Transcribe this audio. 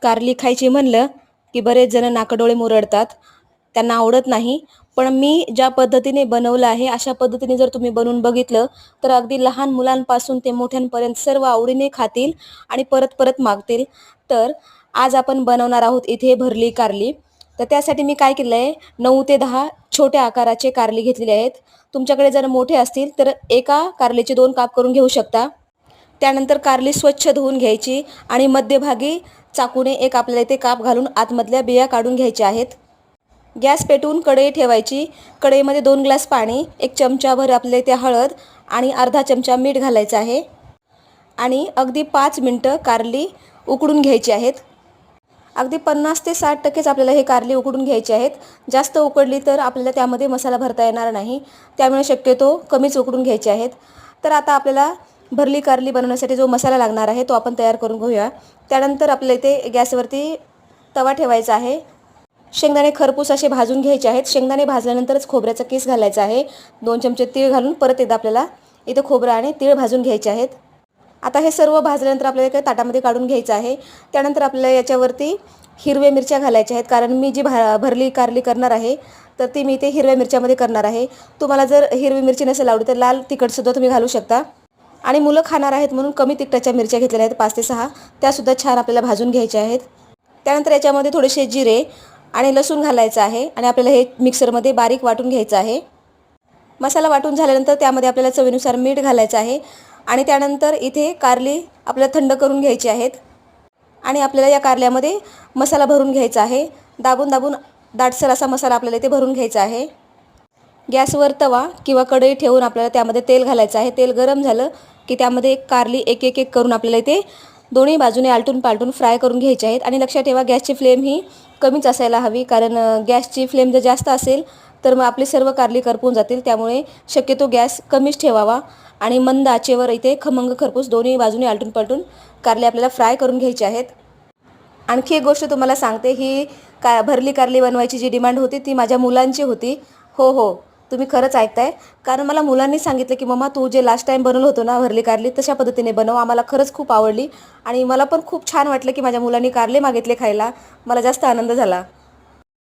कारली खायची म्हणलं की बरेच जण नाकडोळे मुरडतात, त्यांना आवडत नाही. पण मी ज्या पद्धतीने बनवलं आहे अशा पद्धतीने जर तुम्ही बनवून बघितलं तर अगदी लहान मुलांपासून ते मोठ्यांपर्यंत सर्व आवडीने खातील आणि परत परत मागतील. तर आज आपण बनवणार आहोत इथे भरली कारली. तर त्यासाठी मी काय केलं आहे, 9 ते 10 छोट्या आकाराचे कारली घेतलेले आहेत. तुमच्याकडे जर मोठे असतील तर एका कारलीचे 2 काप करून घेऊ शकता. त्यानंतर कारली स्वच्छ धुवून घ्यायची आणि मध्यभागी चाकूने एक आपल्याला इथे काप घालून आतमधल्या बिया काढून घ्यायच्या आहेत. गॅस पेटवून कढई ठेवायची. कढईमध्ये 2 ग्लास पाणी, 1 चमचाभर आपल्याला इथे हळद आणि अर्धा चमचा मीठ घालायचं आहे आणि अगदी 5 मिनटं कारली उकडून घ्यायची आहेत. अगदी 50 ते 60% आपल्याला हे कारली उकडून घ्यायची आहेत. जास्त उकडली तर आपल्याला त्यामध्ये मसाला भरता येणार नाही, त्यामुळे शक्यतो कमीच उकडून घ्यायची आहेत. तर आता आपल्याला भरली कारली बनवण्यासाठी जो मसाला लागणार आहे तो आपण तयार करून घेऊया. त्यानंतर आपल्याला इथे गॅसवरती तवा ठेवायचा आहे. शेंगदाणे खरपूस असे भाजून घ्यायचे आहेत. शेंगदाणे भाजल्यानंतरच खोबऱ्याचा किस घालायचा आहे. 2 चमचे तीळ घालून परत एकदा आपल्याला इथे खोबरं आणि तीळ भाजून घ्यायचे आहेत. आता हे सर्व भाजल्यानंतर आपल्याला काही ताटामध्ये काढून घ्यायचं आहे. त्यानंतर आपल्याला याच्यावरती हिरव्या मिरच्या घालायच्या आहेत, कारण मी जी भरली कारली करणार आहे तर ती मी इथे हिरव्या मिरच्यामध्ये करणार आहे. तुम्हाला जर हिरवी मिरची नसेल आवडत तर लाल तिखटसुद्धा तुम्ही घालू शकता. आणि मुलं खाणार आहेत म्हणून कमी तिखटाच्या मिरच्या घेतलेल्या आहेत 5 ते 6, त्यासुद्धा छान आपल्याला भाजून घ्यायच्या आहेत. त्यानंतर याच्यामध्ये थोडेसे जिरे आणि लसूण घालायचं आहे आणि आपल्याला हे मिक्सरमध्ये बारीक वाटून घ्यायचं आहे. मसाला वाटून झाल्यानंतर त्यामध्ये आपल्याला चवीनुसार मीठ घालायचं आहे आणि त्यानंतर इथे कारली आपल्याला थंड करून घ्यायची आहेत आणि आपल्याला या कारल्यामध्ये मसाला भरून घ्यायचा आहे. दाबून दाबून दाटसर असा मसाला आपल्याला इथे भरून घ्यायचा आहे. गॅसवर तवा किंवा कढई ठेवून आपल्याला त्यामध्ये तेल घालायचं आहे. तेल गरम झालं की त्यामध्ये कारली एक एक एक करून आपल्याला इथे दोन्ही बाजूने आलटून पालटून फ्राय करून घ्यायचे आहेत. आणि लक्षात ठेवा, गॅसची फ्लेम ही कमीच असायला हवी, कारण गॅसची फ्लेम जर जास्त असेल तर मग आपली सर्व कारली करपून जातील. त्यामुळे शक्यतो गॅस कमीच ठेवावा आणि मंद आचेवर इथे खमंग खरपूस दोन्ही बाजूने आलटून पालटून कारली आपल्याला फ्राय करून घ्यायची आहेत. आणखी एक गोष्ट तुम्हाला सांगते, ही भरली कारली बनवायची जी डिमांड होती ती माझ्या मुलांची होती. हो, तुम्ही खरंच ऐकताय, कारण मला मुलांनी सांगितलं की मम्मा तू जे लास्ट टाईम बनवलं होतं ना भरली कारली, तशा पद्धतीने बनव. आम्हाला खरंच खूप आवडली आणि मला पण खूप छान वाटलं की माझ्या मुलांनी कारले मागितले खायला. मला जास्त आनंद झाला.